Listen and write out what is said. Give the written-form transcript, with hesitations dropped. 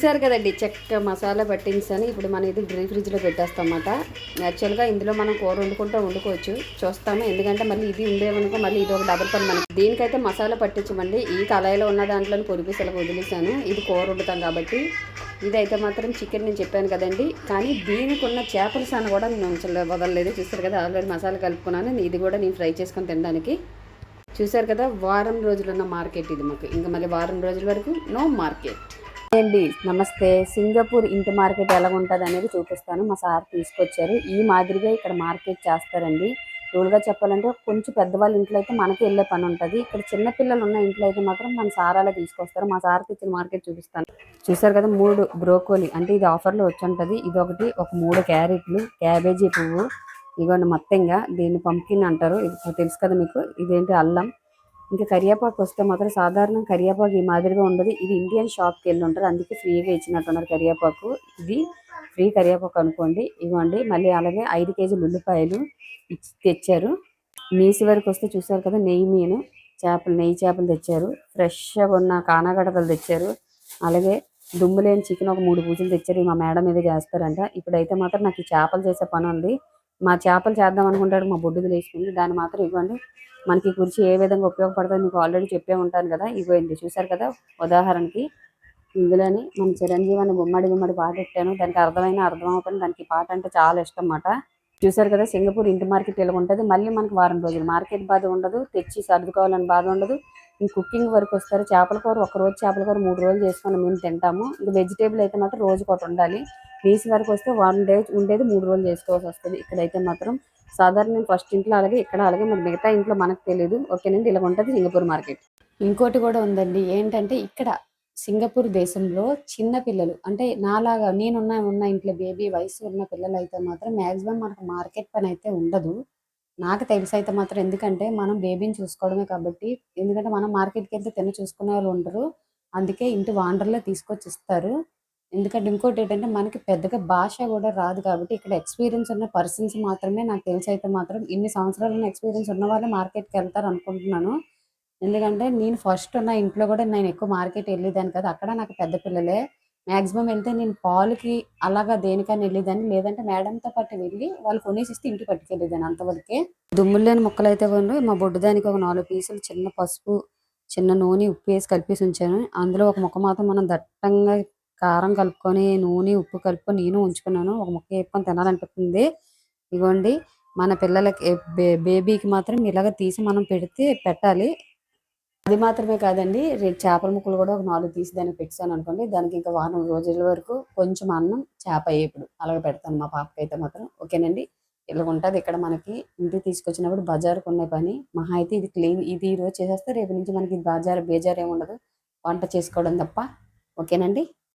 చూసారు కదండి చెక్క మసాలా పట్టించాను. ఇప్పుడు మనం ఇది డ్రీ ఫ్రిడ్జ్లో పెట్టేస్తాం అన్నమాట. యాక్చువల్గా ఇందులో మనం కూర వండుకోవచ్చు చూస్తాము. ఎందుకంటే మళ్ళీ ఇది ఉండేవనుకో మళ్ళీ ఇది ఒక డబుల్ పని మనకి. దీనికైతే మసాలా పట్టించమండి. ఈ కళాయిలో ఉన్న దాంట్లో పొడిపిసలకు వదిలేసాను. ఇది కూర వండుతాం కాబట్టి. ఇదైతే మాత్రం చికెన్ నేను చెప్పాను కదండి. కానీ దీనికి ఉన్న చేపల సాన కూడా నేను వదలలేదు. చూస్తారు కదా ఆల్రెడీ మసాలా కలుపుకున్నాను. ఇది కూడా నేను ఫ్రై చేసుకొని తినడానికి. చూసారు కదా వారం రోజులున్న మార్కెట్ ఇది మాకు. ఇంకా మళ్ళీ వారం రోజుల వరకు నో మార్కెట్ అండి. నమస్తే. సింగపూర్ ఇంటి మార్కెట్ ఎలా ఉంటుంది అనేది చూపిస్తాను. మా సార్ తీసుకొచ్చారు. ఈ మాదిరిగా ఇక్కడ మార్కెట్ చేస్తారండి. రూల్గా చెప్పాలంటే కొంచెం పెద్దవాళ్ళ ఇంట్లో అయితే మనకి వెళ్ళే పని ఉంటుంది. ఇక్కడ చిన్నపిల్లలు ఉన్న ఇంట్లో అయితే మాత్రం మన సారాలే తీసుకొస్తారు. మా సార్కి ఇచ్చిన మార్కెట్ చూపిస్తాను. చూసారు కదా 3 బ్రోకోలీ అంటే ఇది ఆఫర్లో వచ్చి ఉంటుంది. ఇది ఒక 3 క్యారెట్లు, క్యాబేజీ పువ్వు, ఇదిగోండి మొత్తంగా దీన్ని పంకిన్ అంటారు. ఇది తెలుసు కదా మీకు. ఇదేంటి అల్లం. ఇంకా కరివేపాకు వస్తే మాత్రం సాధారణం కరివేపాకు ఈ మాదిరిగా ఉండదు. ఇది ఇండియన్ షాప్కి వెళ్ళి ఉంటారు. అందుకే ఫ్రీగా ఇచ్చినట్టున్నారు కరివేపాకు. ఇది ఫ్రీ కరివేపాకు అనుకోండి. ఇవ్వండి. మళ్ళీ అలాగే 5 కేజీలు ఉల్లిపాయలు తెచ్చారు. నీసి వరకు వస్తే చూసారు కదా నెయ్యి చేపలు తెచ్చారు. ఫ్రెష్గా ఉన్న కానాగడతలు తెచ్చారు. అలాగే దుమ్ములేని చికెన్ ఒక 3 పూజలు తెచ్చారు. మా మేడం మీద చేస్తారంట. ఇప్పుడైతే మాత్రం నాకు ఈ చేపలు చేసే పని ఉంది. మా చేపలు చేద్దాం అనుకుంటాడు మా బొడ్డుకు లేచుకుంది. దాన్ని మాత్రం ఇవ్వండి. మనకి గురించి ఏ విధంగా ఉపయోగపడుతుంది మీకు ఆల్రెడీ చెప్పే ఉంటాను కదా. ఇవ్వండి చూసారు కదా. ఉదాహరణకి ఇందులోని మన చిరంజీవి అని గుమ్మడి పాట పెట్టాను. దానికి అర్థం అవుతుంది. దానికి పాట అంటే చాలా ఇష్టం అన్నమాట. చూసారు కదా సింగపూర్ ఇంటి మార్కెట్ ఇలా ఉంటుంది. మళ్ళీ మనకి వారం రోజులు మార్కెట్ బాధ ఉండదు. తెచ్చి సర్దుకోవాలని బాధ ఉండదు. కుకింగ్ వరకు వస్తారు. చేపల కూర రోజు చేపల కూర 3 రోజులు చేసుకొని మేము తింటాము. ఇంకా వెజిటేబుల్ అయితే మాత్రం రోజు ఒకటి ఉండాలి. పీస్ వరకు వస్తే 1 డే ఉండేది 3 రోజులు చేసుకోవాల్సి వస్తుంది. ఇక్కడైతే మాత్రం సాధారణ నేను ఫస్ట్ ఇంట్లో అలాగే ఇక్కడ అలాగే మరి మిగతా ఇంట్లో మనకు తెలియదు. ఓకేనండి. ఇలా ఉంటుంది సింగపూర్ మార్కెట్. ఇంకోటి కూడా ఉందండి. ఏంటంటే ఇక్కడ సింగపూర్ దేశంలో చిన్న పిల్లలు అంటే నాలాగా ఉన్న ఇంట్లో బేబీ వయసు ఉన్న పిల్లలు అయితే మాత్రం మ్యాక్సిమం మనకు మార్కెట్ పని అయితే ఉండదు. నాకు తెలిసి అయితే మాత్రం. ఎందుకంటే మనం బేబీని చూసుకోవడమే కాబట్టి. ఎందుకంటే మనం మార్కెట్కి వెళ్తే చూసుకునే వాళ్ళు ఉండరు. అందుకే ఇంటి వాండర్లో తీసుకొచ్చి ఇస్తారు. ఎందుకంటే ఇంకోటి ఏంటంటే మనకి పెద్దగా భాష కూడా రాదు కాబట్టి ఇక్కడ ఎక్స్పీరియన్స్ ఉన్న పర్సన్స్ మాత్రమే నాకు తెలిసి అయితే మాత్రం ఇన్ని సంవత్సరాలు ఉన్న ఎక్స్పీరియన్స్ ఉన్న వాళ్ళే మార్కెట్కి వెళ్తారు అనుకుంటున్నాను. ఎందుకంటే నేను ఫస్ట్ ఉన్న ఇంట్లో కూడా నేను ఎక్కువ మార్కెట్ వెళ్ళేదాన్ని కదా. అక్కడ నాకు పెద్ద పిల్లలే మ్యాక్సిమం వెళ్తే నేను పాలుకి అలాగా దేనికని వెళ్ళేదాన్ని. లేదంటే మేడంతో పాటు వెళ్ళి వాళ్ళు కొనేసి ఇస్తే ఇంటికి పట్టుకెళ్ళేదాన్ని. అంతవరకే. దుమ్ములు లేని ముక్కలు అయితే కొన్ని మా బొడ్డుదానికి ఒక 4 పీసులు చిన్న పసుపు, చిన్న నూనె, ఉప్పు వేసి కలిపేసి ఉంచాను. అందులో ఒక ముక్క మాత్రం మనం దట్టంగా కారం కలుపుకొని నూనె, ఉప్పు కలుపుకొని నేను ఉంచుకున్నాను. ఒక ముక్క వేపుకొని తినాలనిపిస్తుంది. ఇగోండి మన పిల్లలకి బేబీకి మాత్రం ఇలాగ తీసి మనం పెట్టాలి. అది మాత్రమే కాదండి. రేపు చేపల ముక్కలు కూడా ఒక 4 తీసి దానికి పెట్టాను అనుకోండి. దానికి ఇంకా వారం రోజుల వరకు కొంచెం అన్నం చేప వేపుడు అలాగే పెడతాను మా పాపకైతే మాత్రం. ఓకేనండి. ఇలా ఉంటుంది ఇక్కడ మనకి. ఇంటికి తీసుకొచ్చినప్పుడు బజారుకు ఉన్న పని మహా అయితే ఇది క్లీన్ ఇది ఈరోజు చేసేస్తే రేపు నుంచి మనకి బేజారు ఏమి ఉండదు వంట చేసుకోవడం తప్ప. ఓకేనండి.